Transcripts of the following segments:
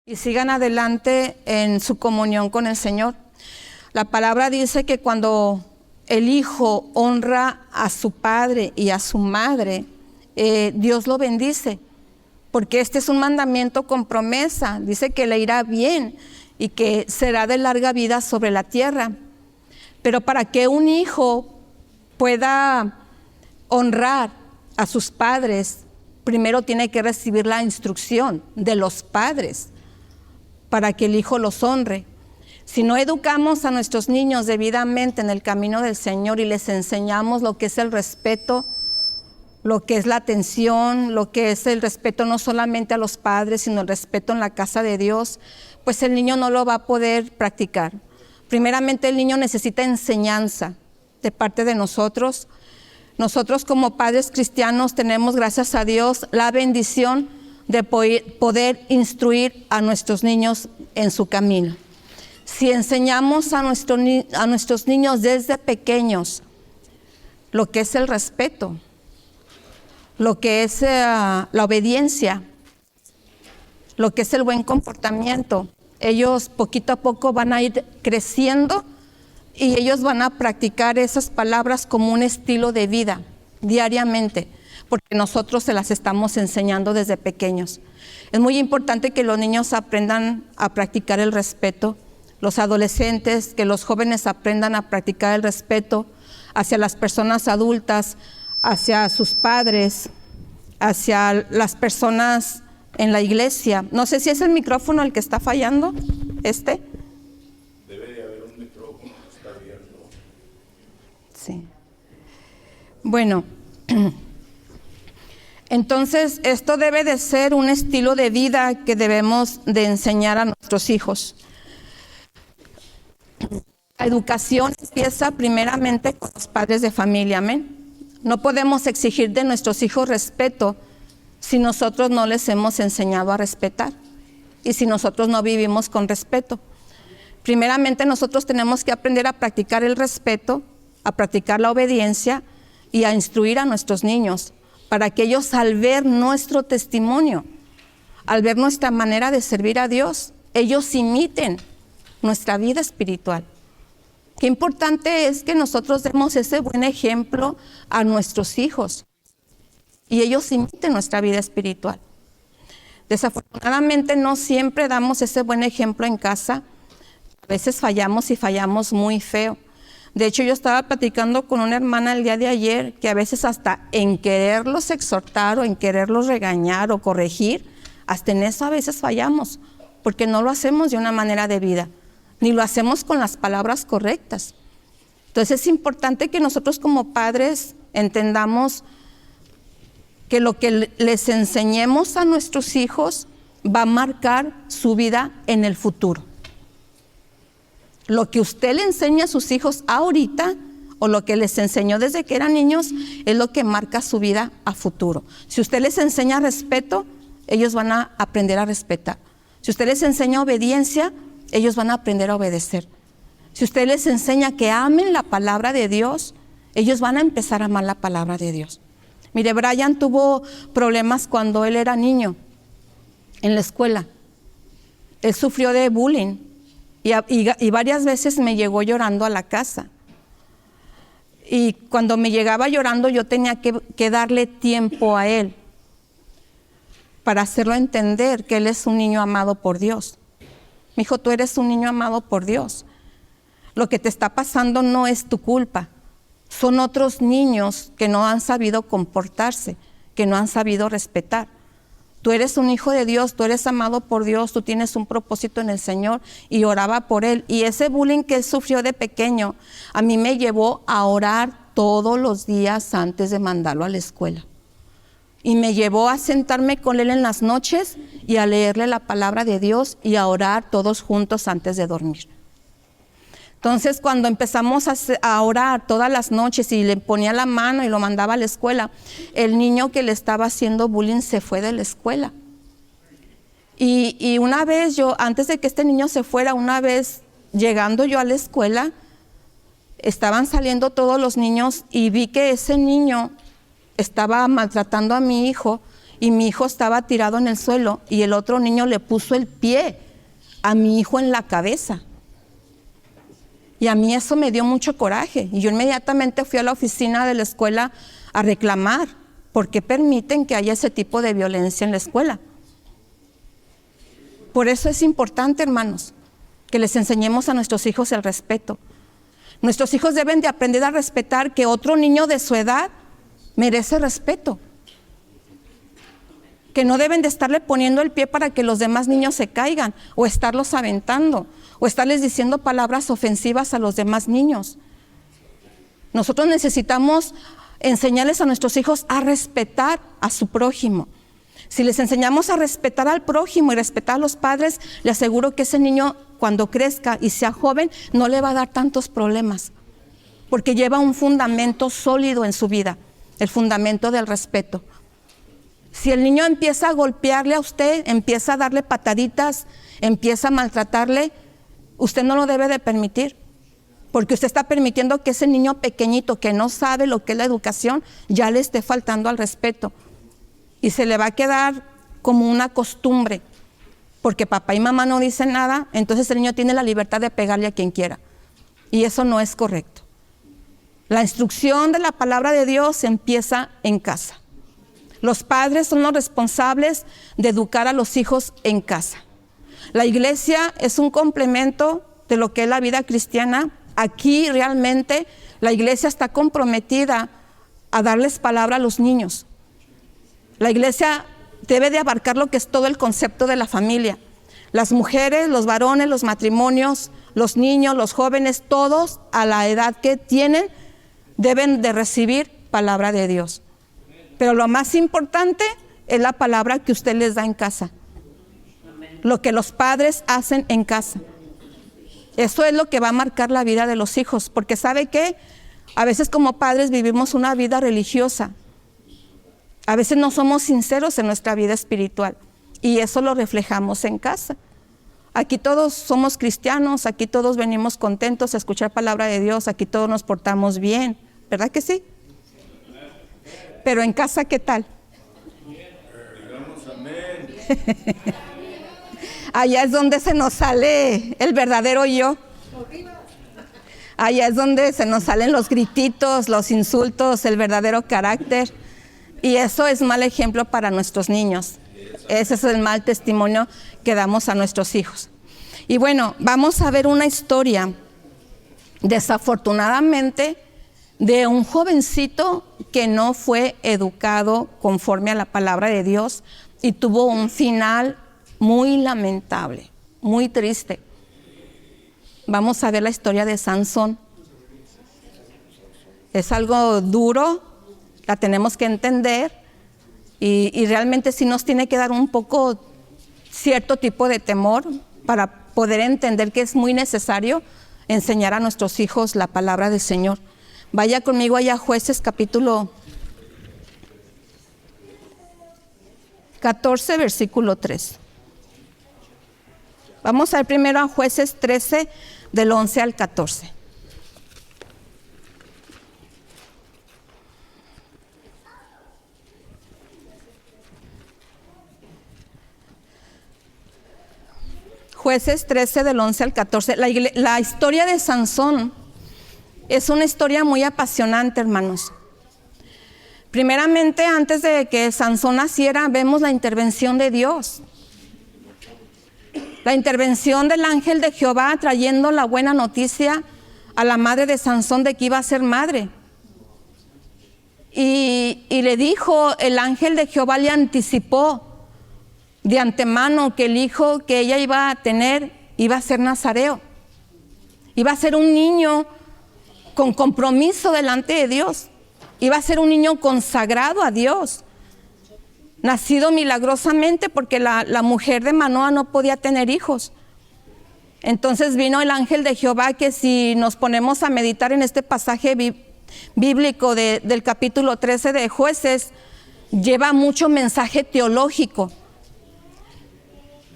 y sigan adelante en su comunión con el Señor. La palabra dice que cuando el hijo honra a su padre y a su madre, Dios lo bendice, porque este es un mandamiento con promesa. Dice que le irá bien y que será de larga vida sobre la tierra. Pero para que un hijo pueda honrar a sus padres, primero tiene que recibir la instrucción de los padres para que el hijo los honre. Si no educamos a nuestros niños debidamente en el camino del Señor y les enseñamos lo que es el respeto, lo que es la atención, lo que es el respeto no solamente a los padres, sino el respeto en la casa de Dios, pues el niño no lo va a poder practicar. Primeramente, el niño necesita enseñanza de parte de nosotros. Nosotros como padres cristianos tenemos, gracias a Dios, la bendición de poder instruir a nuestros niños en su camino. Si enseñamos a nuestros niños desde pequeños lo que es el respeto, lo que es la obediencia, lo que es el buen comportamiento, ellos poquito a poco van a ir creciendo y ellos van a practicar esas palabras como un estilo de vida diariamente, porque nosotros se las estamos enseñando desde pequeños. Es muy importante que los niños aprendan a practicar el respeto, los adolescentes, que los jóvenes aprendan a practicar el respeto hacia las personas adultas, hacia sus padres, hacia las personas en la iglesia. No sé si es el micrófono el que está fallando, Debe de haber un micrófono que está abierto. Sí. Bueno, entonces esto debe de ser un estilo de vida que debemos de enseñar a nuestros hijos. La educación empieza primeramente con los padres de familia, amén. No podemos exigir de nuestros hijos respeto si nosotros no les hemos enseñado a respetar y si nosotros no vivimos con respeto. Primeramente nosotros tenemos que aprender a practicar el respeto, a practicar la obediencia y a instruir a nuestros niños para que ellos, al ver nuestro testimonio, al ver nuestra manera de servir a Dios, ellos imiten nuestra vida espiritual. Qué importante es que nosotros demos ese buen ejemplo a nuestros hijos y ellos imiten nuestra vida espiritual. Desafortunadamente no siempre damos ese buen ejemplo en casa. A veces fallamos y fallamos muy feo. De hecho, yo estaba platicando con una hermana el día de ayer que a veces hasta en quererlos exhortar o en quererlos regañar o corregir, hasta en eso a veces fallamos, porque no lo hacemos de una manera debida, ni lo hacemos con las palabras correctas. Entonces es importante que nosotros como padres entendamos que lo que les enseñemos a nuestros hijos va a marcar su vida en el futuro. Lo que usted le enseña a sus hijos ahorita o lo que les enseñó desde que eran niños es lo que marca su vida a futuro. Si usted les enseña respeto, ellos van a aprender a respetar. Si usted les enseña obediencia, ellos van a aprender a obedecer. Si usted les enseña que amen la palabra de Dios, ellos van a empezar a amar la palabra de Dios. Mire, Brian tuvo problemas cuando él era niño en la escuela. Él sufrió de bullying y varias veces me llegó llorando a la casa. Y cuando me llegaba llorando yo tenía que darle tiempo a él para hacerlo entender que él es un niño amado por Dios. Mi hijo, tú eres un niño amado por Dios. Lo que te está pasando no es tu culpa. Son otros niños que no han sabido comportarse, que no han sabido respetar. Tú eres un hijo de Dios, tú eres amado por Dios, tú tienes un propósito en el Señor, y oraba por él. Y ese bullying que él sufrió de pequeño, a mí me llevó a orar todos los días antes de mandarlo a la escuela. Y me llevó a sentarme con él en las noches y a leerle la palabra de Dios y a orar todos juntos antes de dormir. Entonces, cuando empezamos a orar todas las noches y le ponía la mano y lo mandaba a la escuela, el niño que le estaba haciendo bullying se fue de la escuela. Y una vez yo, antes de que este niño se fuera, una vez llegando yo a la escuela, estaban saliendo todos los niños y vi que ese niño estaba maltratando a mi hijo y mi hijo estaba tirado en el suelo y el otro niño le puso el pie a mi hijo en la cabeza. Y a mí eso me dio mucho coraje y yo inmediatamente fui a la oficina de la escuela a reclamar por qué permiten que haya ese tipo de violencia en la escuela. Por eso es importante, hermanos, que les enseñemos a nuestros hijos el respeto. Nuestros hijos deben de aprender a respetar que otro niño de su edad merece respeto. Que no deben de estarle poniendo el pie para que los demás niños se caigan o estarlos aventando o estarles diciendo palabras ofensivas a los demás niños. Nosotros necesitamos enseñarles a nuestros hijos a respetar a su prójimo. Si les enseñamos a respetar al prójimo y respetar a los padres, le aseguro que ese niño cuando crezca y sea joven no le va a dar tantos problemas, porque lleva un fundamento sólido en su vida, el fundamento del respeto. Si el niño empieza a golpearle a usted, empieza a darle pataditas, empieza a maltratarle, usted no lo debe de permitir, porque usted está permitiendo que ese niño pequeñito que no sabe lo que es la educación ya le esté faltando al respeto y se le va a quedar como una costumbre, porque papá y mamá no dicen nada, entonces el niño tiene la libertad de pegarle a quien quiera y eso no es correcto. La instrucción de la palabra de Dios empieza en casa. Los padres son los responsables de educar a los hijos en casa. La iglesia es un complemento de lo que es la vida cristiana. Aquí realmente la iglesia está comprometida a darles palabra a los niños. La iglesia debe de abarcar lo que es todo el concepto de la familia. Las mujeres, los varones, los matrimonios, los niños, los jóvenes, todos a la edad que tienen deben de recibir palabra de Dios. Pero lo más importante es la palabra que usted les da en casa. Lo que los padres hacen en casa. Eso es lo que va a marcar la vida de los hijos. Porque ¿sabe qué? A veces como padres vivimos una vida religiosa. A veces no somos sinceros en nuestra vida espiritual. Y eso lo reflejamos en casa. Aquí todos somos cristianos, aquí todos venimos contentos a escuchar palabra de Dios, aquí todos nos portamos bien. ¿Verdad que sí? Pero en casa, ¿qué tal? Digamos amén. Allá es donde se nos sale el verdadero yo. Allá es donde se nos salen los grititos, los insultos, el verdadero carácter. Y eso es mal ejemplo para nuestros niños. Ese es el mal testimonio que damos a nuestros hijos. Y bueno, vamos a ver una historia, desafortunadamente, de un jovencito que no fue educado conforme a la palabra de Dios y tuvo un final muy lamentable, muy triste. Vamos a ver la historia de Sansón. Es algo duro, la tenemos que entender y realmente sí nos tiene que dar un poco cierto tipo de temor para poder entender que es muy necesario enseñar a nuestros hijos la palabra del Señor. Vaya conmigo allá a Jueces capítulo 14, versículo 3. Vamos a ver primero a Jueces 13, del 11 al 14. Jueces 13, del 11 al 14. La historia de Sansón es una historia muy apasionante, hermanos. Primeramente, antes de que Sansón naciera, vemos la intervención de Dios. La intervención del ángel de Jehová trayendo la buena noticia a la madre de Sansón de que iba a ser madre. Y le dijo, el ángel de Jehová le anticipó de antemano que el hijo que ella iba a tener iba a ser nazareo. Iba a ser un niño con compromiso delante de Dios. Iba a ser un niño consagrado a Dios, nacido milagrosamente porque la mujer de Manoa no podía tener hijos. Entonces vino el ángel de Jehová, que si nos ponemos a meditar en este pasaje bíblico del capítulo 13 de Jueces, lleva mucho mensaje teológico.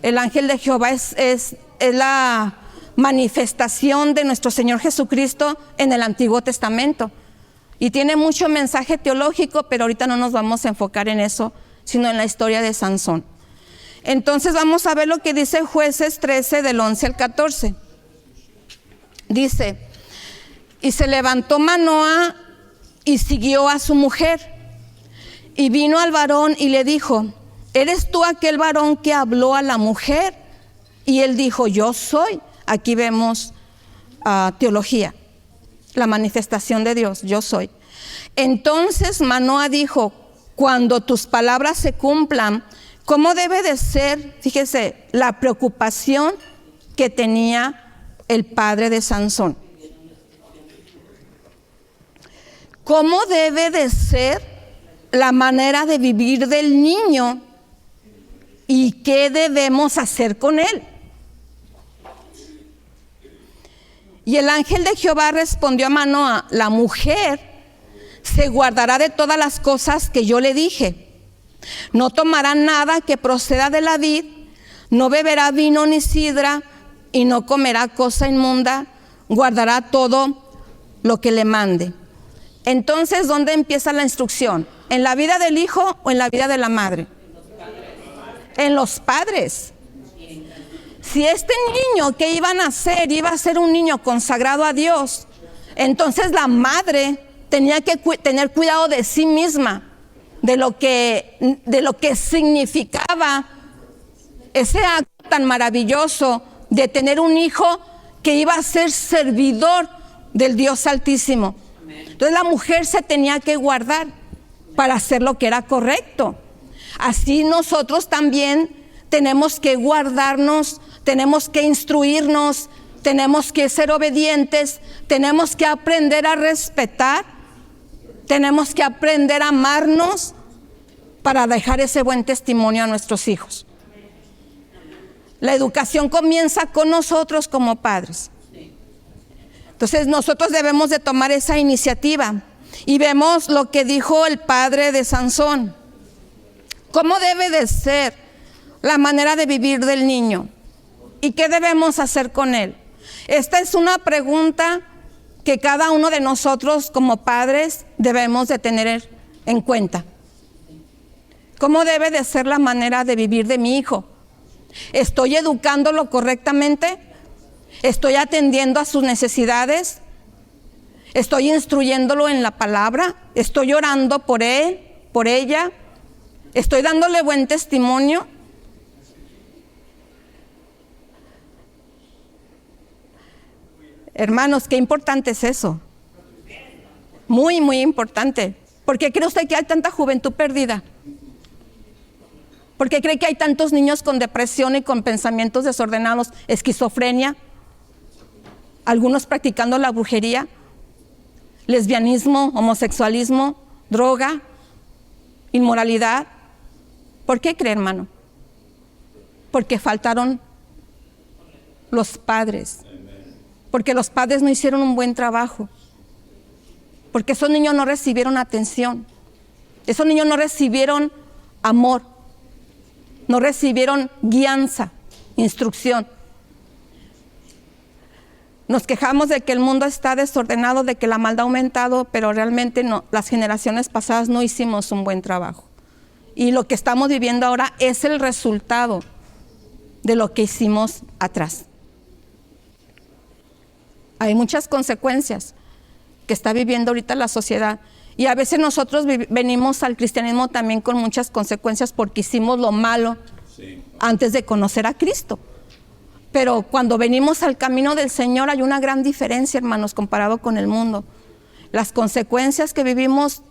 El ángel de Jehová es la manifestación de nuestro Señor Jesucristo en el Antiguo Testamento y tiene mucho mensaje teológico, pero ahorita no nos vamos a enfocar en eso, sino en la historia de Sansón. Entonces vamos a ver lo que dice Jueces 13 del 11 al 14. Dice: y se levantó Manoa y siguió a su mujer, y vino al varón y le dijo: ¿eres tú aquel varón que habló a la mujer? Y él dijo: yo soy. Aquí vemos teología, la manifestación de Dios, yo soy. Entonces Manoa dijo: cuando tus palabras se cumplan, ¿cómo debe de ser? Fíjese, la preocupación que tenía el padre de Sansón. ¿Cómo debe de ser la manera de vivir del niño y qué debemos hacer con él? Y el ángel de Jehová respondió a Manoa: la mujer se guardará de todas las cosas que yo le dije. No tomará nada que proceda de la vid, no beberá vino ni sidra, y no comerá cosa inmunda, guardará todo lo que le mande. Entonces, ¿dónde empieza la instrucción? ¿En la vida del hijo o en la vida de la madre? En los padres. Si este niño que iba a nacer iba a ser un niño consagrado a Dios, entonces la madre tenía que tener cuidado de sí misma, de lo que significaba ese acto tan maravilloso de tener un hijo que iba a ser servidor del Dios Altísimo. Entonces la mujer se tenía que guardar para hacer lo que era correcto. Así nosotros también tenemos que guardarnos, tenemos que instruirnos, tenemos que ser obedientes, tenemos que aprender a respetar, tenemos que aprender a amarnos para dejar ese buen testimonio a nuestros hijos. La educación comienza con nosotros como padres. Entonces nosotros debemos de tomar esa iniciativa. Y vemos lo que dijo el padre de Sansón. ¿Cómo debe de ser la manera de vivir del niño? ¿Y qué debemos hacer con él? Esta es una pregunta que cada uno de nosotros como padres debemos de tener en cuenta. ¿Cómo debe de ser la manera de vivir de mi hijo? ¿Estoy educándolo correctamente? ¿Estoy atendiendo a sus necesidades? ¿Estoy instruyéndolo en la palabra? ¿Estoy orando por él, por ella? ¿Estoy dándole buen testimonio? Hermanos, qué importante es eso. Muy, muy importante. ¿Por qué cree usted que hay tanta juventud perdida? ¿Por qué cree que hay tantos niños con depresión y con pensamientos desordenados, esquizofrenia? Algunos practicando la brujería, lesbianismo, homosexualismo, droga, inmoralidad. ¿Por qué cree, hermano? Porque faltaron los padres. Porque los padres no hicieron un buen trabajo. Porque esos niños no recibieron atención. Esos niños no recibieron amor. No recibieron guianza, instrucción. Nos quejamos de que el mundo está desordenado, de que la maldad ha aumentado, pero realmente no, las generaciones pasadas no hicimos un buen trabajo. Y lo que estamos viviendo ahora es el resultado de lo que hicimos atrás. Hay muchas consecuencias que está viviendo ahorita la sociedad. Y a veces nosotros venimos al cristianismo también con muchas consecuencias porque hicimos lo malo antes de conocer a Cristo. Pero cuando venimos al camino del Señor hay una gran diferencia, hermanos, comparado con el mundo. Las consecuencias que vivimos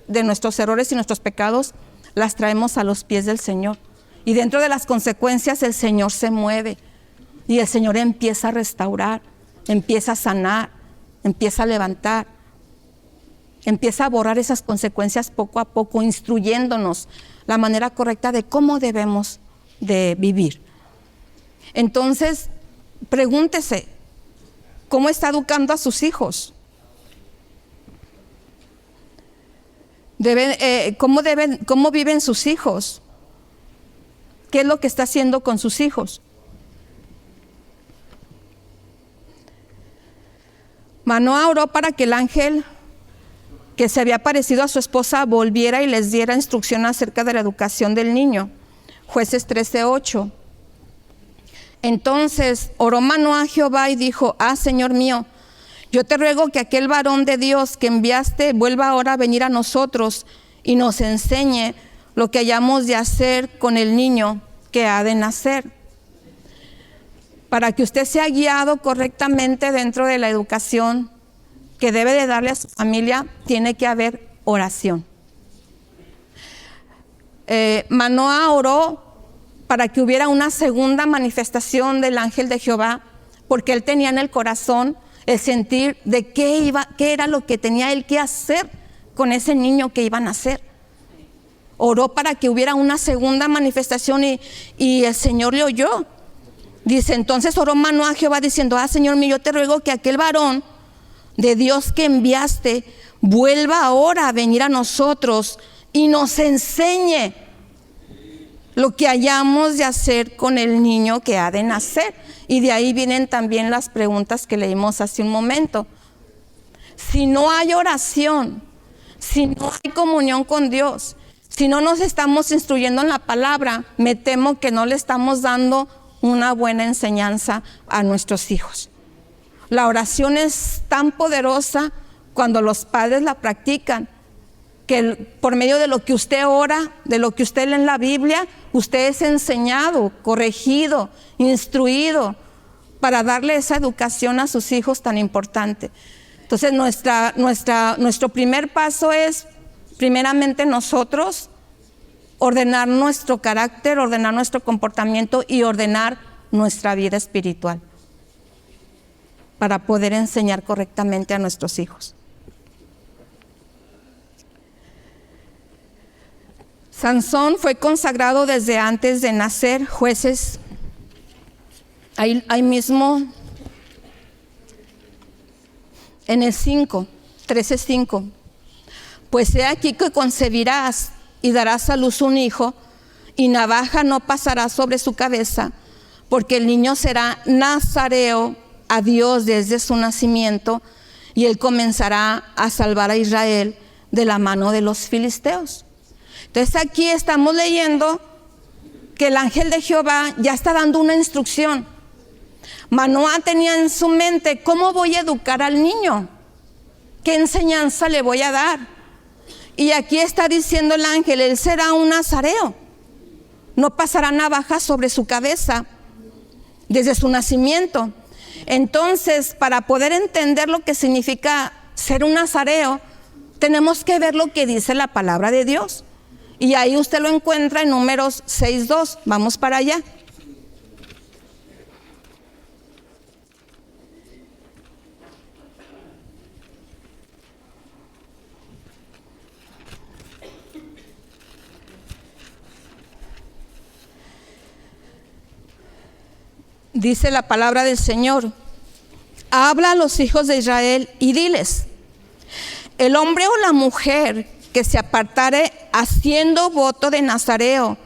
de nuestros errores y nuestros pecados las traemos a los pies del Señor. Y dentro de las consecuencias el Señor se mueve y el Señor empieza a restaurar, empieza a sanar, empieza a levantar, empieza a borrar esas consecuencias poco a poco, instruyéndonos la manera correcta de cómo debemos de vivir. Entonces, pregúntese, ¿cómo está educando a sus hijos? ¿Cómo viven sus hijos? ¿Qué es lo que está haciendo con sus hijos? Manoa oró para que el ángel que se había parecido a su esposa, volviera y les diera instrucción acerca de la educación del niño. Jueces 13:8. Entonces oró Manoah a Jehová y dijo: Señor mío, yo te ruego que aquel varón de Dios que enviaste vuelva ahora a venir a nosotros y nos enseñe lo que hayamos de hacer con el niño que ha de nacer. Para que usted sea guiado correctamente dentro de la educación que debe de darle a su familia, tiene que haber oración. Manoah oró para que hubiera una segunda manifestación del ángel de Jehová, porque él tenía en el corazón el sentir de qué era lo que tenía él que hacer con ese niño que iba a nacer. Oró para que hubiera una segunda manifestación y el Señor le oyó. Dice, entonces oró Manoah a Jehová diciendo: Señor mío, yo te ruego que aquel varón de Dios que enviaste vuelva ahora a venir a nosotros y nos enseñe lo que hayamos de hacer con el niño que ha de nacer. Y de ahí vienen también las preguntas que leímos hace un momento. Si no hay oración, si no hay comunión con Dios, si no nos estamos instruyendo en la palabra, me temo que no le estamos dando una buena enseñanza a nuestros hijos. La oración es tan poderosa cuando los padres la practican, que por medio de lo que usted ora, de lo que usted lee en la Biblia, usted es enseñado, corregido, instruido para darle esa educación a sus hijos tan importante. Entonces nuestro primer paso es, primeramente nosotros, ordenar nuestro carácter, ordenar nuestro comportamiento y ordenar nuestra vida espiritual para poder enseñar correctamente a nuestros hijos. Sansón fue consagrado desde antes de nacer. Jueces, ahí mismo en el 13:5. Pues he aquí que concebirás y darás a luz un hijo, y navaja no pasará sobre su cabeza, porque el niño será nazareo a Dios desde su nacimiento, y él comenzará a salvar a Israel de la mano de los filisteos. Entonces aquí estamos leyendo que el ángel de Jehová ya está dando una instrucción. Manoah tenía en su mente: ¿cómo voy a educar al niño? ¿Qué enseñanza le voy a dar? Y aquí está diciendo el ángel: él será un nazareo, no pasará navaja sobre su cabeza desde su nacimiento. Entonces, para poder entender lo que significa ser un nazareo, tenemos que ver lo que dice la palabra de Dios. Y ahí usted lo encuentra en Números 6:2. Vamos para allá. Dice la palabra del Señor: habla a los hijos de Israel y diles: el hombre o la mujer que se apartare haciendo voto de nazareo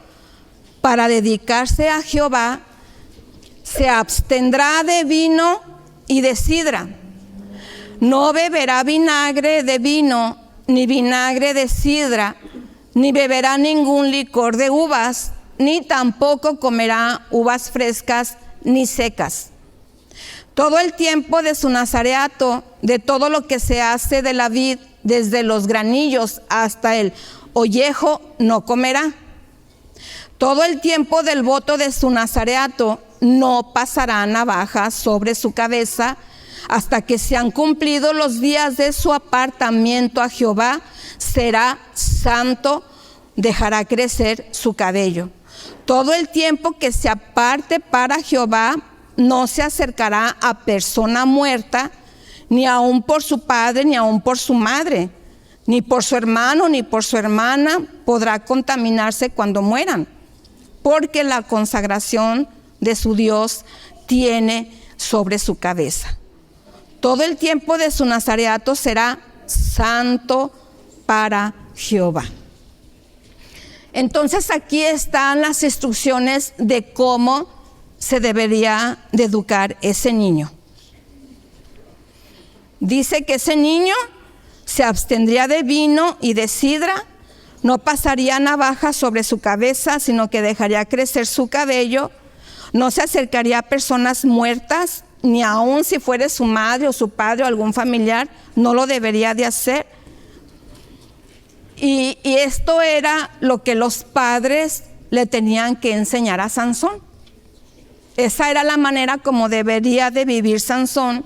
para dedicarse a Jehová, se abstendrá de vino y de sidra. No beberá vinagre de vino, ni vinagre de sidra, ni beberá ningún licor de uvas, ni tampoco comerá uvas frescas ni secas. Todo el tiempo de su nazareato, de todo lo que se hace de la vid, desde los granillos hasta el ollejo, no comerá. Todo el tiempo del voto de su nazareato, no pasará navaja sobre su cabeza, hasta que se han cumplido los días de su apartamiento a Jehová. Será santo, dejará crecer su cabello. Todo el tiempo que se aparte para Jehová, no se acercará a persona muerta, ni aun por su padre, ni aun por su madre, ni por su hermano, ni por su hermana podrá contaminarse cuando mueran, porque la consagración de su Dios tiene sobre su cabeza. Todo el tiempo de su nazareato será santo para Jehová. Entonces aquí están las instrucciones de cómo se debería de educar ese niño. Dice que ese niño se abstendría de vino y de sidra, no pasaría navaja sobre su cabeza, sino que dejaría crecer su cabello, no se acercaría a personas muertas, ni aun si fuere su madre o su padre o algún familiar, no lo debería de hacer. Y esto era lo que los padres le tenían que enseñar a Sansón. Esa era la manera como debería de vivir Sansón,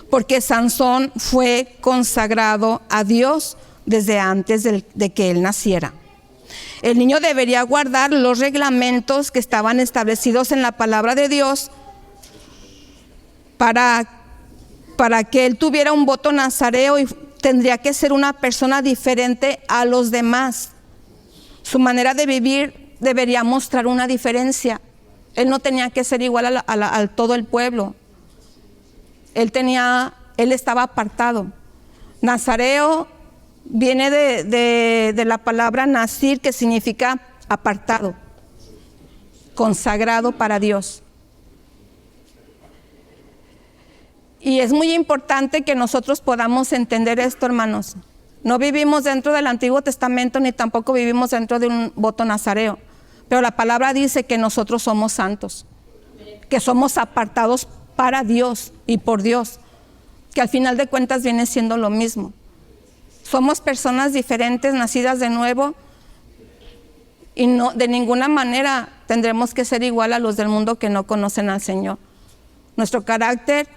porque Sansón fue consagrado a Dios desde antes de que él naciera. El niño debería guardar los reglamentos que estaban establecidos en la palabra de Dios para que él tuviera un voto nazareo, y tendría que ser una persona diferente a los demás. Su manera de vivir debería mostrar una diferencia. Él no tenía que ser igual a todo el pueblo. Él estaba apartado. Nazareo viene de la palabra nazir, que significa apartado, consagrado para Dios. Y es muy importante que nosotros podamos entender esto, hermanos. No vivimos dentro del Antiguo Testamento, ni tampoco vivimos dentro de un voto nazareo. Pero la palabra dice que nosotros somos santos, que somos apartados para Dios y por Dios, que al final de cuentas viene siendo lo mismo. Somos personas diferentes, nacidas de nuevo, y no, de ninguna manera tendremos que ser igual a los del mundo que no conocen al Señor. Nuestro carácter,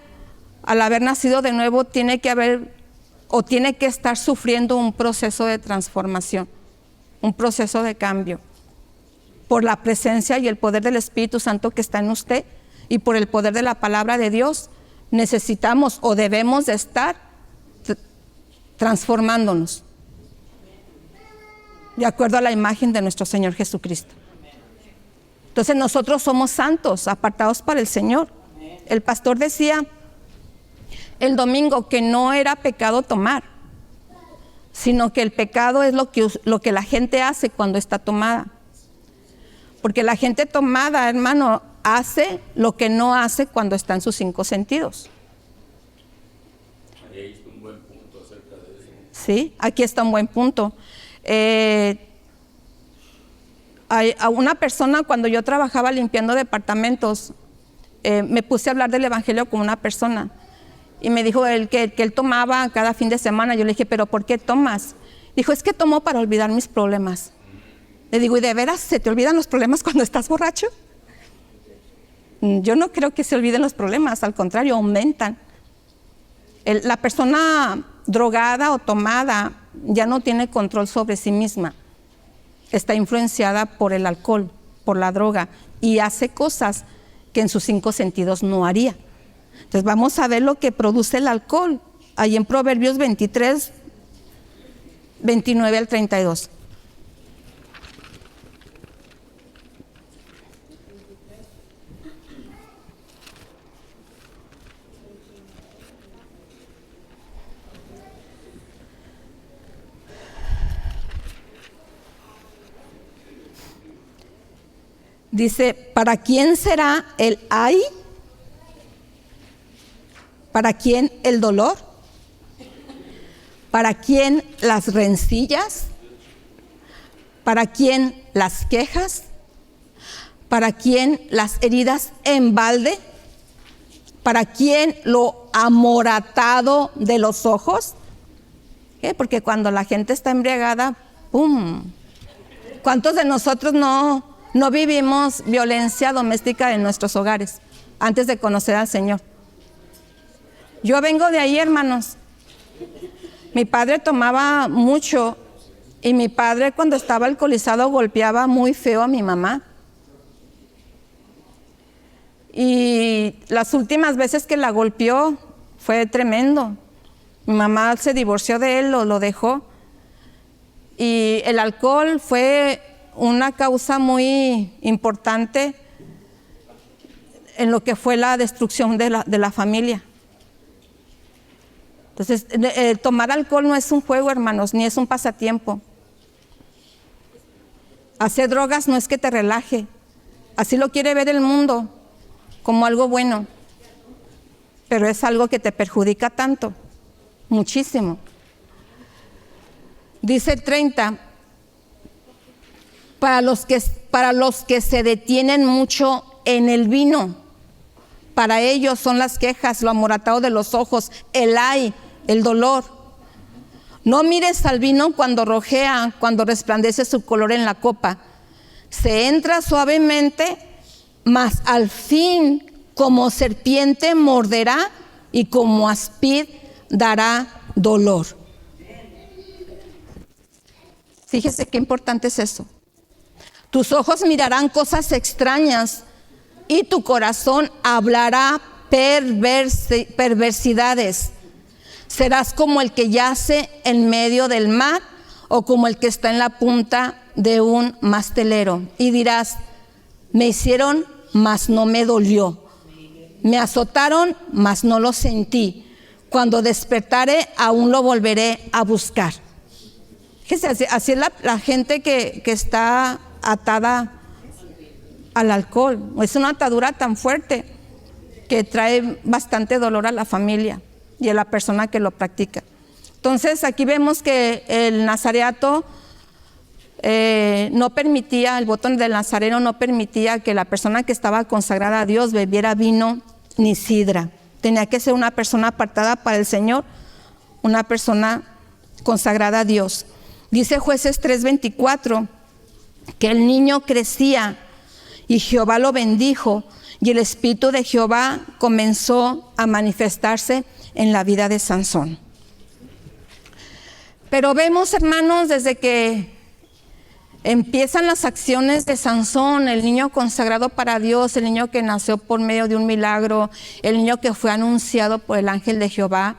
al haber nacido de nuevo, tiene que estar sufriendo un proceso de transformación, un proceso de cambio, por la presencia y el poder del Espíritu Santo que está en usted, y por el poder de la palabra de Dios. Necesitamos o debemos de estar transformándonos de acuerdo a la imagen de nuestro Señor Jesucristo. Entonces nosotros somos santos, apartados para el Señor. El pastor decía el domingo que no era pecado tomar, sino que el pecado es lo que la gente hace cuando está tomada. Porque la gente tomada, hermano, hace lo que no hace cuando está en sus 5 sentidos. Ahí está un buen punto acerca de eso. Sí, aquí está un buen punto. A una persona, cuando yo trabajaba limpiando departamentos, me puse a hablar del evangelio con una persona, y me dijo que él tomaba cada fin de semana. Yo le dije, ¿pero por qué tomas? Dijo, es que tomo para olvidar mis problemas. Le digo, ¿y de veras se te olvidan los problemas cuando estás borracho? Yo no creo que se olviden los problemas, al contrario, aumentan. La persona drogada o tomada ya no tiene control sobre sí misma. Está influenciada por el alcohol, por la droga, y hace cosas que en sus 5 sentidos no haría. Entonces vamos a ver lo que produce el alcohol, ahí en Proverbios 23, 29 al 32. Dice, ¿para quién será el ay? ¿Para quién el dolor? ¿Para quién las rencillas? ¿Para quién las quejas? ¿Para quién las heridas en balde? ¿Para quién lo amoratado de los ojos? ¿Qué? Porque cuando la gente está embriagada, ¡pum! ¿Cuántos de nosotros no vivimos violencia doméstica en nuestros hogares antes de conocer al Señor? Yo vengo de ahí, hermanos. Mi padre tomaba mucho, y mi padre, cuando estaba alcoholizado, golpeaba muy feo a mi mamá. Y las últimas veces que la golpeó fue tremendo. Mi mamá se divorció de él, lo dejó. Y el alcohol fue una causa muy importante en lo que fue la destrucción de la familia. Entonces, tomar alcohol no es un juego, hermanos, ni es un pasatiempo. Hacer drogas no es que te relaje. Así lo quiere ver el mundo, como algo bueno. Pero es algo que te perjudica tanto, muchísimo. Dice 30, para los que se detienen mucho en el vino, para ellos son las quejas, lo amoratado de los ojos, el ay, el dolor. No mires al vino cuando rojea, cuando resplandece su color en la copa. Se entra suavemente, mas al fin como serpiente morderá y como áspid dará dolor. Fíjese qué importante es eso. Tus ojos mirarán cosas extrañas y tu corazón hablará perversidades. Serás como el que yace en medio del mar o como el que está en la punta de un mastelero. Y dirás, me hicieron, mas no me dolió. Me azotaron, mas no lo sentí. Cuando despertare, aún lo volveré a buscar. Fíjese, así es la gente que está atada al alcohol. Es una atadura tan fuerte que trae bastante dolor a la familia y a la persona que lo practica. Entonces aquí vemos que el nazareato no permitía, el voto del nazareno no permitía que la persona que estaba consagrada a Dios bebiera vino ni sidra. Tenía que ser una persona apartada para el Señor, una persona consagrada a Dios. Dice Jueces 3:24 que el niño crecía y Jehová lo bendijo y el Espíritu de Jehová comenzó a manifestarse en la vida de Sansón. Pero vemos, hermanos, desde que empiezan las acciones de Sansón, el niño consagrado para Dios, el niño que nació por medio de un milagro, el niño que fue anunciado por el ángel de Jehová,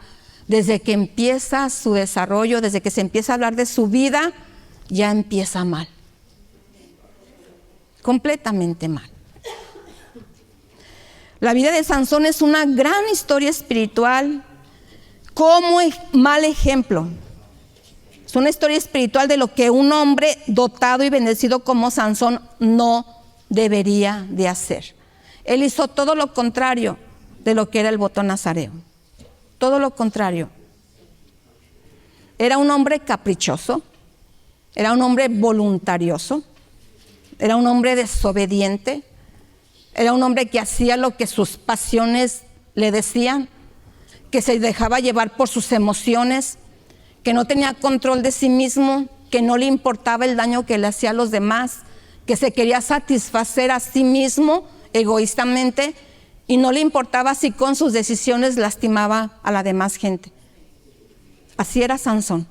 desde que empieza su desarrollo, desde que se empieza a hablar de su vida, ya empieza mal. Completamente mal. La vida de Sansón es una gran historia espiritual, como mal ejemplo. Es una historia espiritual de lo que un hombre dotado y bendecido como Sansón no debería de hacer. Él hizo todo lo contrario de lo que era el voto nazareo. Todo lo contrario. Era un hombre caprichoso, era un hombre voluntarioso, era un hombre desobediente, era un hombre que hacía lo que sus pasiones le decían, que se dejaba llevar por sus emociones, que no tenía control de sí mismo, que no le importaba el daño que le hacía a los demás, que se quería satisfacer a sí mismo egoístamente y no le importaba si con sus decisiones lastimaba a la demás gente. Así era Sansón.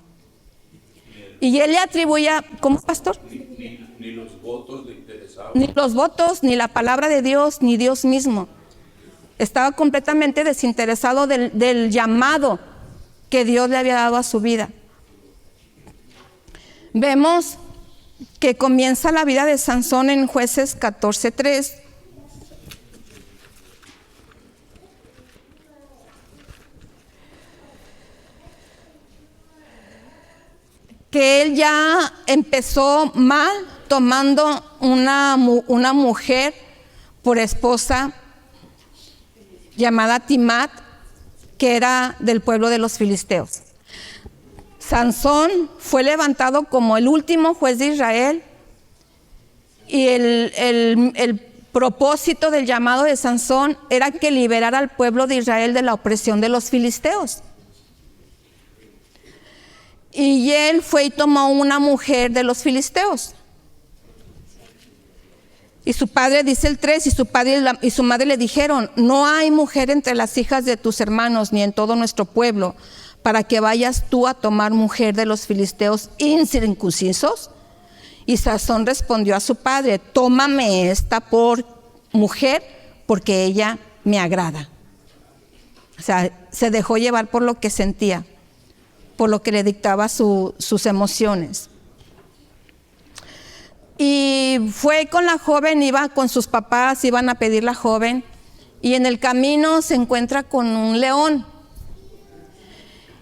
Y él le atribuía, ¿cómo, pastor? Ni los votos le interesaban. Ni los votos, ni la palabra de Dios, ni Dios mismo. Estaba completamente desinteresado del llamado que Dios le había dado a su vida. Vemos que comienza la vida de Sansón en Jueces 14:3. Que él ya empezó mal tomando una mujer por esposa llamada Timat, que era del pueblo de los filisteos. Sansón fue levantado como el último juez de Israel y el propósito del llamado de Sansón era que liberara al pueblo de Israel de la opresión de los filisteos. Y él fue y tomó una mujer de los filisteos. Y su padre, dice el 3, y su padre y su madre le dijeron: no hay mujer entre las hijas de tus hermanos ni en todo nuestro pueblo para que vayas tú a tomar mujer de los filisteos incircuncisos. Y Sansón respondió a su padre: tómame esta por mujer porque ella me agrada. O sea, se dejó llevar por lo que sentía, por lo que le dictaba sus emociones. Y fue con la joven, iba con sus papás, iban a pedir la joven, y en el camino se encuentra con un león.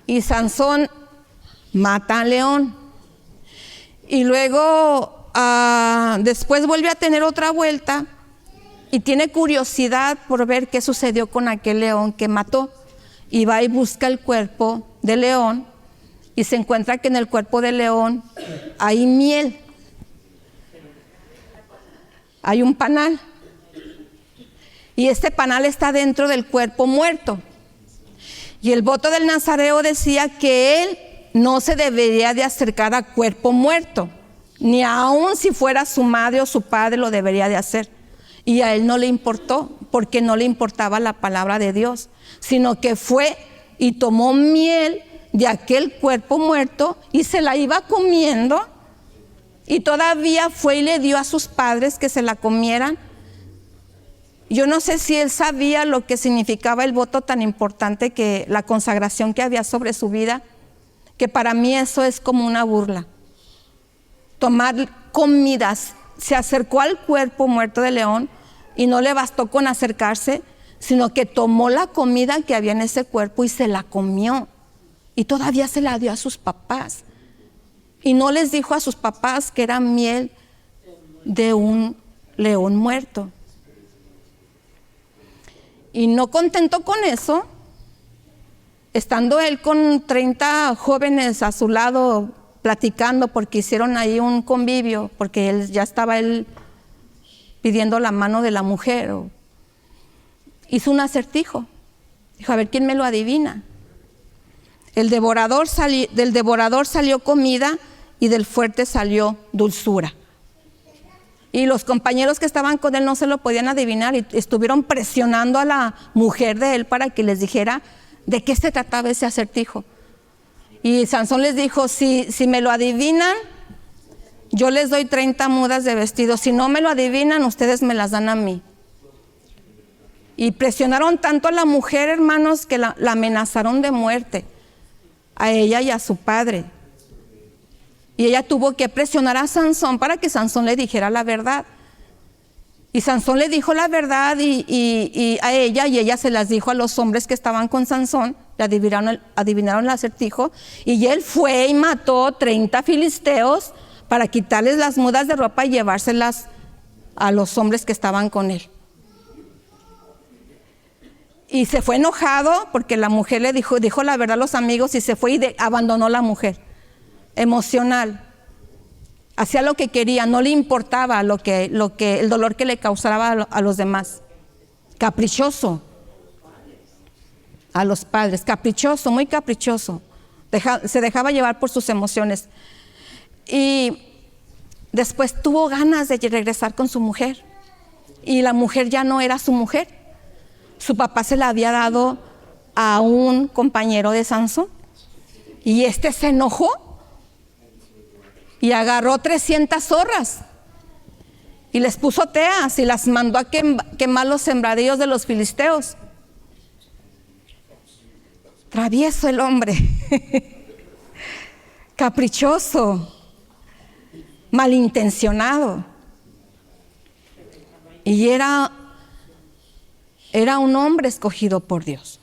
Y Sansón mata al león. Y luego, después vuelve a tener otra vuelta y tiene curiosidad por ver qué sucedió con aquel león que mató. Y va y busca el cuerpo del león y se encuentra que en el cuerpo del león hay miel, hay un panal, y este panal está dentro del cuerpo muerto. Y el voto del nazareo decía que él no se debería de acercar a cuerpo muerto, ni aun si fuera su madre o su padre lo debería de hacer. Y a él no le importó, porque no le importaba la palabra de Dios, sino que fue y tomó miel de aquel cuerpo muerto y se la iba comiendo, y todavía fue y le dio a sus padres que se la comieran. Yo no sé si él sabía lo que significaba el voto tan importante, que la consagración que había sobre su vida, que para mí eso es como una burla. Tomar comidas, se acercó al cuerpo muerto de león y no le bastó con acercarse, sino que tomó la comida que había en ese cuerpo y se la comió, y todavía se la dio a sus papás, y no les dijo a sus papás que era miel de un león muerto. Y no contento con eso, estando él con 30 jóvenes a su lado platicando, porque hicieron ahí un convivio, porque él ya estaba pidiendo la mano de la mujer, hizo un acertijo. Dijo, a ver quién me lo adivina. Del devorador salió comida, y del fuerte salió dulzura. Y los compañeros que estaban con él no se lo podían adivinar, y estuvieron presionando a la mujer de él para que les dijera de qué se trataba ese acertijo. Y Sansón les dijo, si me lo adivinan, yo les doy 30 mudas de vestido. Si no me lo adivinan, ustedes me las dan a mí. Y presionaron tanto a la mujer, hermanos, que la amenazaron de muerte, a ella y a su padre. Y ella tuvo que presionar a Sansón para que Sansón le dijera la verdad. Y Sansón le dijo la verdad y a ella, y ella se las dijo a los hombres que estaban con Sansón. Le adivinaron el acertijo, y él fue y mató 30 filisteos para quitarles las mudas de ropa y llevárselas a los hombres que estaban con él. Y se fue enojado porque la mujer le dijo la verdad a los amigos, y se fue y abandonó la mujer. Emocional, hacía lo que quería, no le importaba el dolor que le causaba a los demás. Caprichoso a los padres, caprichoso, muy caprichoso, se dejaba llevar por sus emociones. Y después tuvo ganas de regresar con su mujer, y la mujer ya no era su mujer. Su papá se la había dado a un compañero de Sansón, y este se enojó y agarró 300 zorras y les puso teas y las mandó a quemar los sembradíos de los filisteos. Travieso el hombre, caprichoso, malintencionado. Y era un hombre escogido por Dios.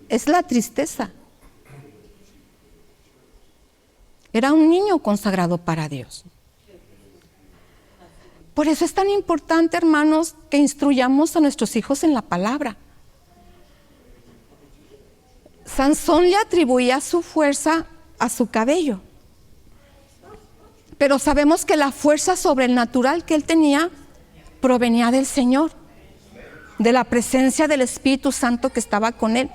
Es la tristeza. Era un niño consagrado para Dios. Por eso es tan importante, hermanos, que instruyamos a nuestros hijos en la palabra. Sansón le atribuía su fuerza a su cabello, pero sabemos que la fuerza sobrenatural que él tenía provenía del Señor, de la presencia del Espíritu Santo que estaba con él,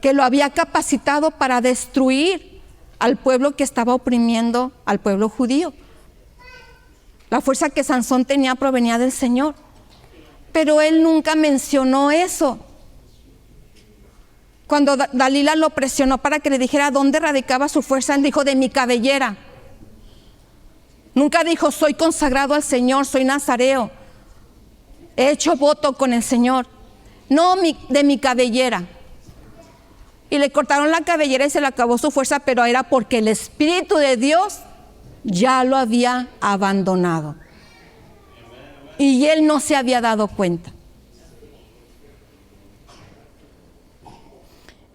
que lo había capacitado para destruir al pueblo que estaba oprimiendo al pueblo judío. La fuerza que Sansón tenía provenía del Señor, pero él nunca mencionó eso. Cuando Dalila lo presionó para que le dijera dónde radicaba su fuerza, él dijo, de mi cabellera. Nunca dijo, soy consagrado al Señor, soy nazareo, he hecho voto con el Señor. No, de mi cabellera. Y le cortaron la cabellera y se le acabó su fuerza, pero era porque el Espíritu de Dios ya lo había abandonado. Y él no se había dado cuenta.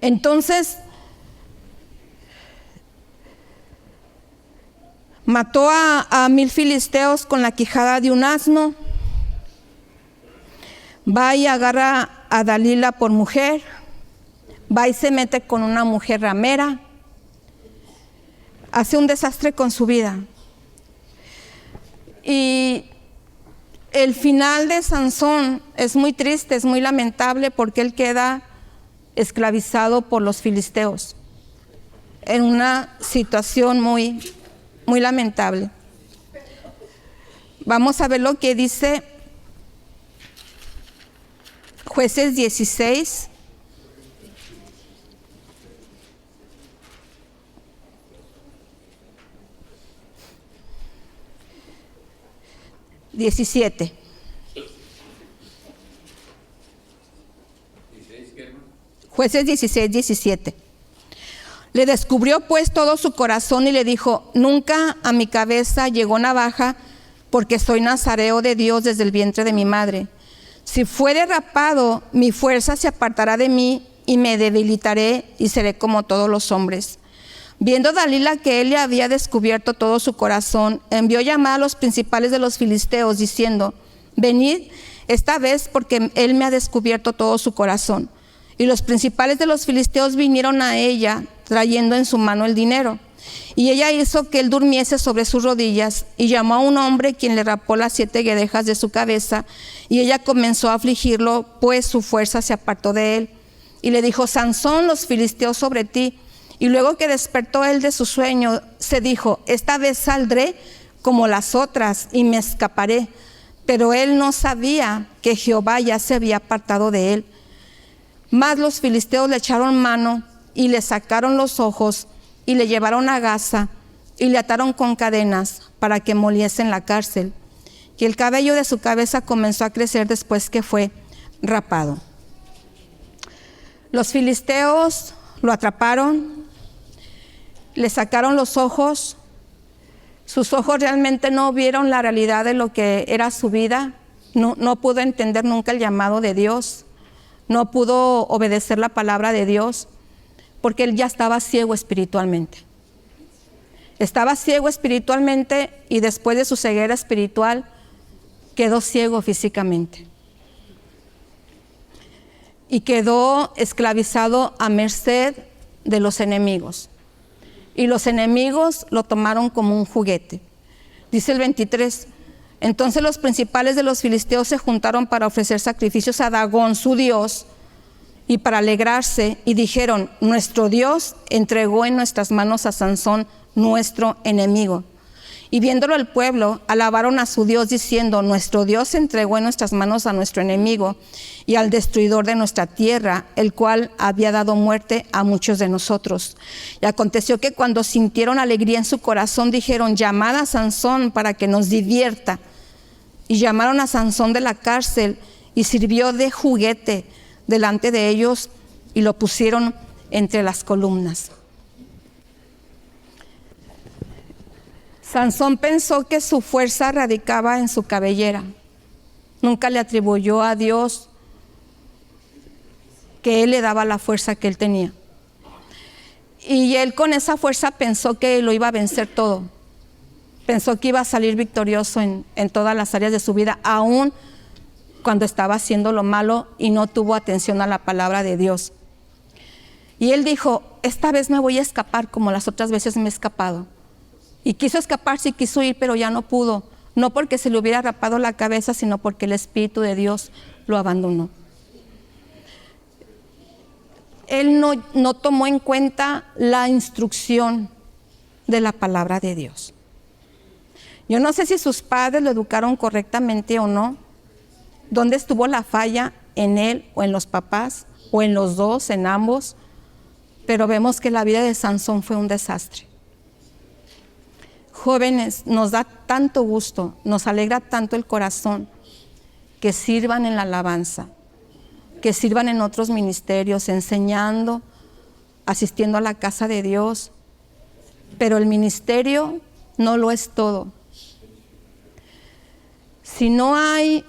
Entonces, mató a 1000 filisteos con la quijada de un asno. Va y agarra a Dalila por mujer. Va y se mete con una mujer ramera. hace un desastre con su vida. Y el final de Sansón es muy triste, es muy lamentable, porque él queda esclavizado por los filisteos en una situación muy lamentable. Vamos a ver lo que dice Jueces 16. Jueces 16, 17. Le descubrió pues todo su corazón y le dijo: nunca a mi cabeza llegó navaja, porque soy nazareo de Dios desde el vientre de mi madre. Si fuere rapado, mi fuerza se apartará de mí y me debilitaré y seré como todos los hombres. Viendo Dalila que él le había descubierto todo su corazón, envió llamar a los principales de los filisteos, diciendo: venid esta vez, porque él me ha descubierto todo su corazón. Y los principales de los filisteos vinieron a ella, trayendo en su mano el dinero. Y ella hizo que él durmiese sobre sus rodillas, y llamó a un hombre, quien le rapó las 7 guedejas de su cabeza, y ella comenzó a afligirlo, pues su fuerza se apartó de él. Y le dijo: Sansón, los filisteos sobre ti. Y luego que despertó él de su sueño, se dijo: esta vez saldré como las otras y me escaparé. Pero él no sabía que Jehová ya se había apartado de él. Mas los filisteos le echaron mano y le sacaron los ojos y le llevaron a Gaza y le ataron con cadenas para que moliese en la cárcel. Y el cabello de su cabeza comenzó a crecer después que fue rapado. Los filisteos lo atraparon, le sacaron los ojos. Sus ojos realmente no vieron la realidad de lo que era su vida. No pudo entender nunca el llamado de Dios. No pudo obedecer la palabra de Dios, porque él ya estaba ciego espiritualmente. Estaba ciego espiritualmente, y después de su ceguera espiritual quedó ciego físicamente. Y quedó esclavizado a merced de los enemigos. Y los enemigos lo tomaron como un juguete. Dice el 23: entonces los principales de los filisteos se juntaron para ofrecer sacrificios a Dagón, su dios, y para alegrarse, y dijeron: nuestro Dios entregó en nuestras manos a Sansón, nuestro enemigo. Y viéndolo el pueblo, alabaron a su Dios, diciendo: nuestro Dios entregó en nuestras manos a nuestro enemigo y al destruidor de nuestra tierra, el cual había dado muerte a muchos de nosotros. Y aconteció que cuando sintieron alegría en su corazón, dijeron: llamad a Sansón para que nos divierta. Y llamaron a Sansón de la cárcel, y sirvió de juguete delante de ellos, y lo pusieron entre las columnas. Sansón pensó que su fuerza radicaba en su cabellera. Nunca le atribuyó a Dios que él le daba la fuerza que él tenía. Y él con esa fuerza pensó que lo iba a vencer todo. Pensó que iba a salir victorioso en todas las áreas de su vida, aún cuando estaba haciendo lo malo, y no tuvo atención a la palabra de Dios. Y él dijo: esta vez me voy a escapar como las otras veces me he escapado. Y quiso escapar, sí quiso ir, pero ya no pudo. No porque se le hubiera rapado la cabeza, sino porque el Espíritu de Dios lo abandonó. Él no tomó en cuenta la instrucción de la palabra de Dios. Yo no sé si sus padres lo educaron correctamente o no. ¿Dónde estuvo la falla? ¿En él o en los papás? ¿O en los dos, en ambos? Pero vemos que la vida de Sansón fue un desastre. Jóvenes, nos da tanto gusto, nos alegra tanto el corazón que sirvan en la alabanza, que sirvan en otros ministerios, enseñando, asistiendo a la casa de Dios. Pero el ministerio no lo es todo. Si no hay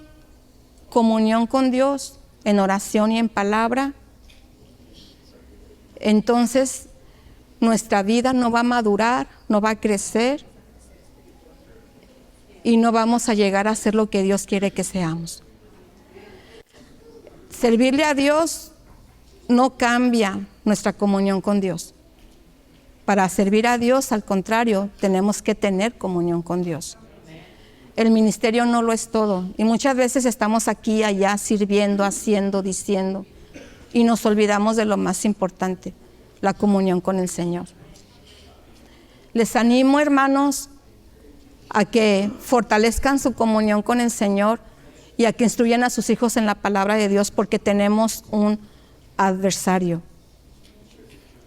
comunión con Dios en oración y en palabra, entonces nuestra vida no va a madurar, no va a crecer, y no vamos a llegar a ser lo que Dios quiere que seamos. Servirle a Dios no cambia nuestra comunión con Dios. Para servir a Dios, al contrario, tenemos que tener comunión con Dios. El ministerio no lo es todo. Y muchas veces estamos aquí y allá sirviendo, haciendo, diciendo. Y nos olvidamos de lo más importante, la comunión con el Señor. Les animo, hermanos, a que fortalezcan su comunión con el Señor y a que instruyan a sus hijos en la palabra de Dios, porque tenemos un adversario.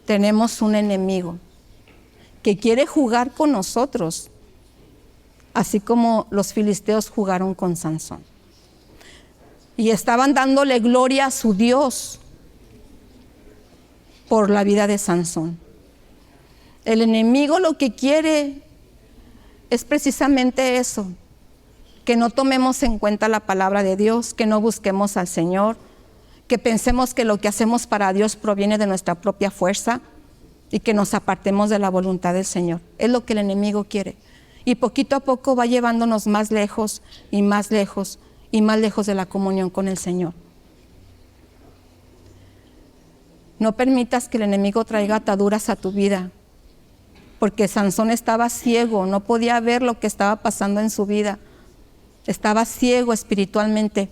Tenemos un enemigo que quiere jugar con nosotros, así como los filisteos jugaron con Sansón. Y estaban dándole gloria a su Dios por la vida de Sansón. El enemigo lo que quiere es precisamente eso, que no tomemos en cuenta la palabra de Dios, que no busquemos al Señor, que pensemos que lo que hacemos para Dios proviene de nuestra propia fuerza y que nos apartemos de la voluntad del Señor. Es lo que el enemigo quiere. Y poquito a poco va llevándonos más lejos y más lejos y más lejos de la comunión con el Señor. No permitas que el enemigo traiga ataduras a tu vida, porque Sansón estaba ciego, no podía ver lo que estaba pasando en su vida. Estaba ciego espiritualmente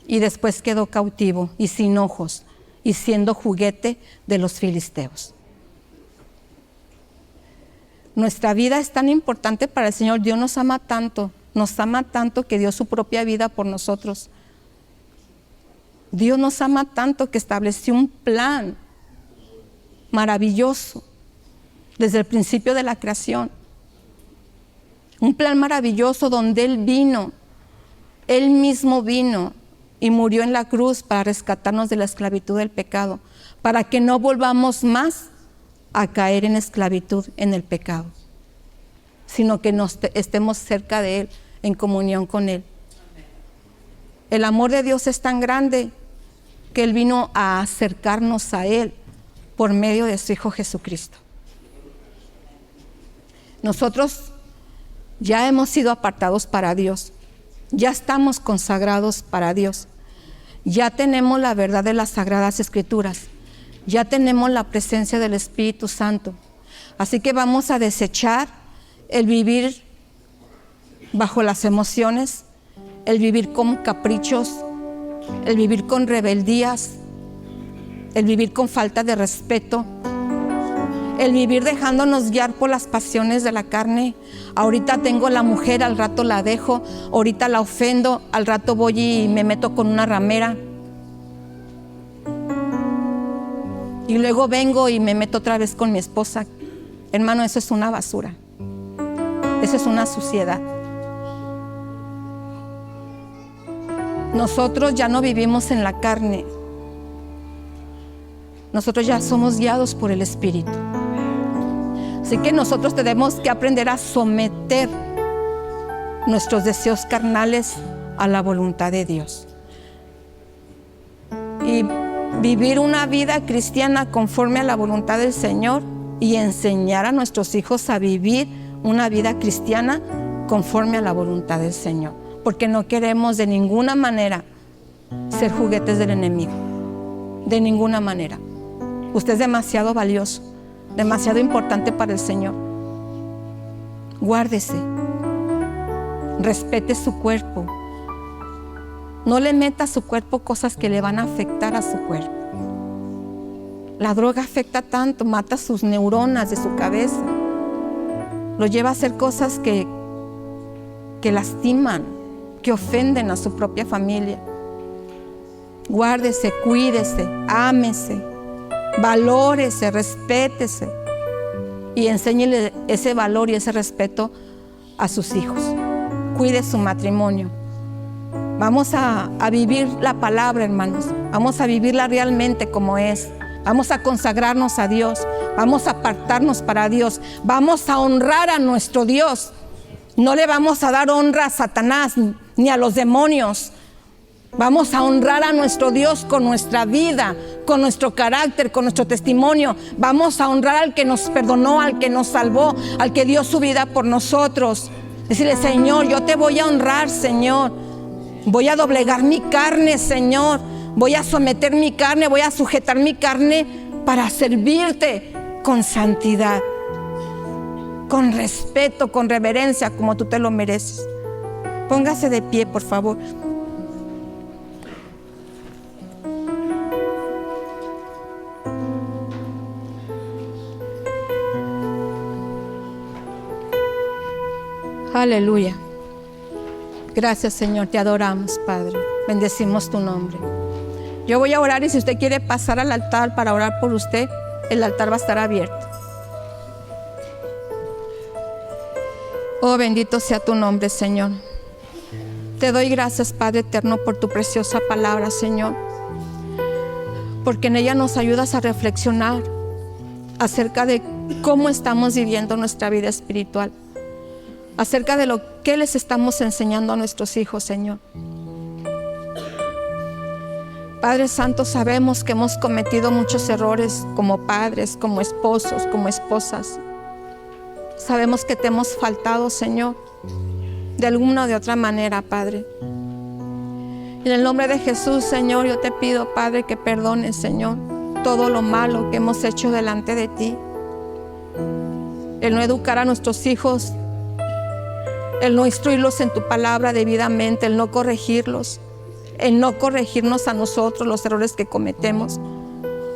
y después quedó cautivo y sin ojos y siendo juguete de los filisteos. Nuestra vida es tan importante para el Señor. Dios nos ama tanto que dio su propia vida por nosotros. Dios nos ama tanto que estableció un plan maravilloso desde el principio de la creación. Un plan maravilloso donde Él mismo vino y murió en la cruz para rescatarnos de la esclavitud del pecado, para que no volvamos más a caer en esclavitud en el pecado, sino que estemos cerca de Él, en comunión con Él. El amor de Dios es tan grande que Él vino a acercarnos a Él por medio de su Hijo Jesucristo. Nosotros ya hemos sido apartados para Dios, ya estamos consagrados para Dios, ya tenemos la verdad de las Sagradas Escrituras, ya tenemos la presencia del Espíritu Santo. Así que vamos a desechar el vivir bajo las emociones, el vivir con caprichos, el vivir con rebeldías, el vivir con falta de respeto, el vivir dejándonos guiar por las pasiones de la carne. Ahorita tengo la mujer, al rato la dejo, ahorita la ofendo, al rato voy y me meto con una ramera. Y luego vengo y me meto otra vez con mi esposa. Hermano, eso es una basura. Eso es una suciedad. Nosotros ya no vivimos en la carne. Nosotros ya somos guiados por el Espíritu. Así que nosotros tenemos que aprender a someter nuestros deseos carnales a la voluntad de Dios. Y vivir una vida cristiana conforme a la voluntad del Señor y enseñar a nuestros hijos a vivir una vida cristiana conforme a la voluntad del Señor. Porque no queremos de ninguna manera ser juguetes del enemigo. De ninguna manera. Usted es demasiado valioso, demasiado importante para el Señor. Guárdese, respete su cuerpo. No le meta a su cuerpo cosas que le van a afectar a su cuerpo. La droga afecta tanto, mata sus neuronas de su cabeza. Lo lleva a hacer cosas que lastiman, que ofenden a su propia familia. Guárdese, cuídese, ámese, valórese, respétese y enséñele ese valor y ese respeto a sus hijos. Cuide su matrimonio. Vamos a vivir la palabra, hermanos. Vamos a vivirla realmente como es. Vamos a consagrarnos a Dios. Vamos a apartarnos para Dios. Vamos a honrar a nuestro Dios. No le vamos a dar honra a Satanás ni a los demonios. Vamos a honrar a nuestro Dios con nuestra vida, con nuestro carácter, con nuestro testimonio. Vamos a honrar al que nos perdonó, al que nos salvó, al que dio su vida por nosotros. Decirle: Señor, yo te voy a honrar, Señor. Voy a doblegar mi carne, Señor. Voy a someter mi carne, voy a sujetar mi carne para servirte con santidad, con respeto, con reverencia, como tú te lo mereces. Póngase de pie, por favor. Aleluya. Gracias, Señor, te adoramos, Padre. Bendecimos tu nombre. Yo voy a orar y si usted quiere pasar al altar para orar por usted, el altar va a estar abierto. Oh, bendito sea tu nombre, Señor. Te doy gracias, Padre eterno, por tu preciosa palabra, Señor, porque en ella nos ayudas a reflexionar acerca de cómo estamos viviendo nuestra vida espiritual, acerca de lo que les estamos enseñando a nuestros hijos, Señor. Padre Santo, sabemos que hemos cometido muchos errores como padres, como esposos, como esposas. Sabemos que te hemos faltado, Señor, de alguna o de otra manera, Padre. En el nombre de Jesús, Señor, yo te pido, Padre, que perdones, Señor, todo lo malo que hemos hecho delante de ti. El no educar a nuestros hijos, el no instruirlos en tu palabra debidamente, el no corregirlos, el no corregirnos a nosotros los errores que cometemos,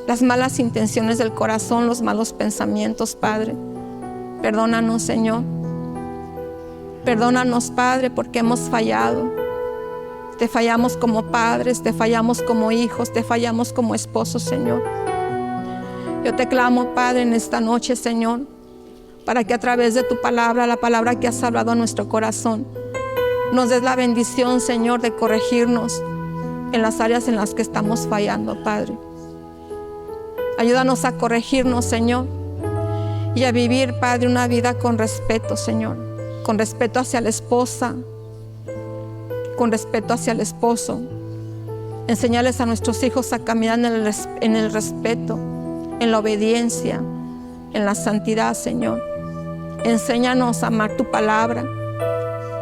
las malas intenciones del corazón, los malos pensamientos, Padre. Perdónanos, Señor. Perdónanos, Padre, porque hemos fallado. Te fallamos como padres, te fallamos como hijos, te fallamos como esposos, Señor. Yo te clamo, Padre, en esta noche, Señor, para que a través de tu palabra, la palabra que has hablado a nuestro corazón, nos des la bendición, Señor, de corregirnos en las áreas en las que estamos fallando, Padre. Ayúdanos a corregirnos, Señor, y a vivir, Padre, una vida con respeto, Señor, con respeto hacia la esposa, con respeto hacia el esposo. Enseñarles a nuestros hijos a caminar en el respeto, en la obediencia, en la santidad, Señor. Enséñanos a amar tu palabra.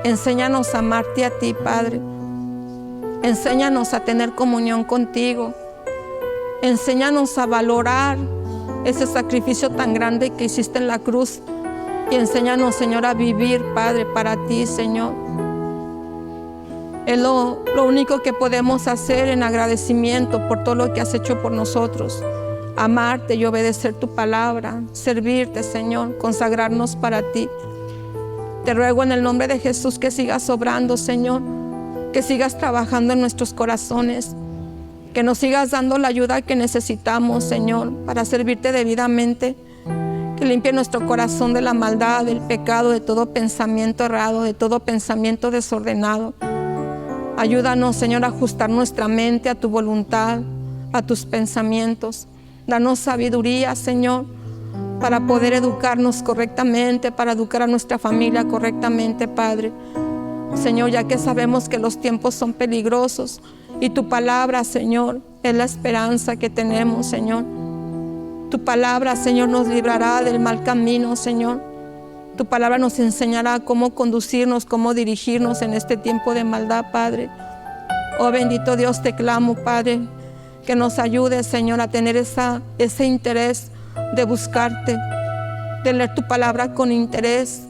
Enséñanos a amarte a ti, Padre. Enséñanos a tener comunión contigo. Enséñanos a valorar ese sacrificio tan grande que hiciste en la cruz. Y enséñanos, Señor, a vivir, Padre, para ti, Señor. Es lo único que podemos hacer en agradecimiento por todo lo que has hecho por nosotros. Amarte y obedecer tu palabra, servirte, Señor, consagrarnos para ti. Te ruego en el nombre de Jesús que sigas obrando, Señor, que sigas trabajando en nuestros corazones, que nos sigas dando la ayuda que necesitamos, Señor, para servirte debidamente, que limpie nuestro corazón de la maldad, del pecado, de todo pensamiento errado, de todo pensamiento desordenado. Ayúdanos, Señor, a ajustar nuestra mente a tu voluntad, a tus pensamientos. Danos sabiduría, Señor, para poder educarnos correctamente, para educar a nuestra familia correctamente, Padre. Señor, ya que sabemos que los tiempos son peligrosos y tu palabra, Señor, es la esperanza que tenemos, Señor. Tu palabra, Señor, nos librará del mal camino, Señor. Tu palabra nos enseñará cómo conducirnos, cómo dirigirnos en este tiempo de maldad, Padre. Oh, bendito Dios, te clamo, Padre, que nos ayudes, Señor, a tener ese interés de buscarte, de leer tu palabra con interés.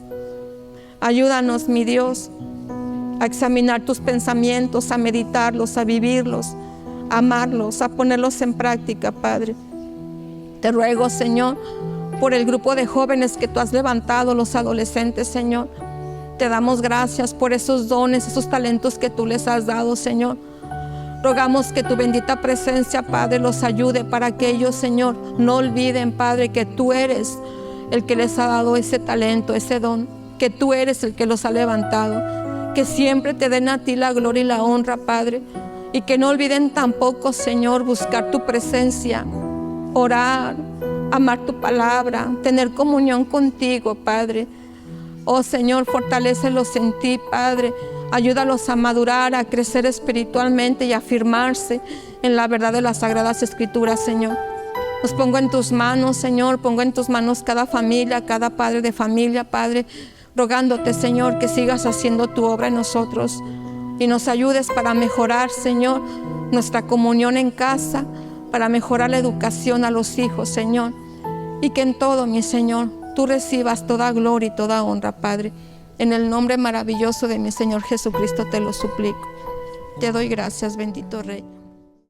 Ayúdanos, mi Dios, a examinar tus pensamientos, a meditarlos, a vivirlos, a amarlos, a ponerlos en práctica, Padre. Te ruego, Señor, por el grupo de jóvenes que tú has levantado, los adolescentes, Señor. Te damos gracias por esos dones, esos talentos que tú les has dado, Señor. Rogamos que tu bendita presencia, Padre, los ayude para que ellos, Señor, no olviden, Padre, que tú eres el que les ha dado ese talento, ese don, que tú eres el que los ha levantado. Que siempre te den a ti la gloria y la honra, Padre, y que no olviden tampoco, Señor, buscar tu presencia, orar, amar tu palabra, tener comunión contigo, Padre. Oh, Señor, fortalécelos en ti, Padre. Ayúdalos a madurar, a crecer espiritualmente y a afirmarse en la verdad de las Sagradas Escrituras, Señor. Los pongo en tus manos, Señor. Pongo en tus manos cada familia, cada padre de familia, Padre, rogándote, Señor, que sigas haciendo tu obra en nosotros y nos ayudes para mejorar, Señor, nuestra comunión en casa, para mejorar la educación a los hijos, Señor. y que en todo, mi Señor, tú recibas toda gloria y toda honra, Padre. En el nombre maravilloso de mi Señor Jesucristo te lo suplico. Te doy gracias, bendito Rey.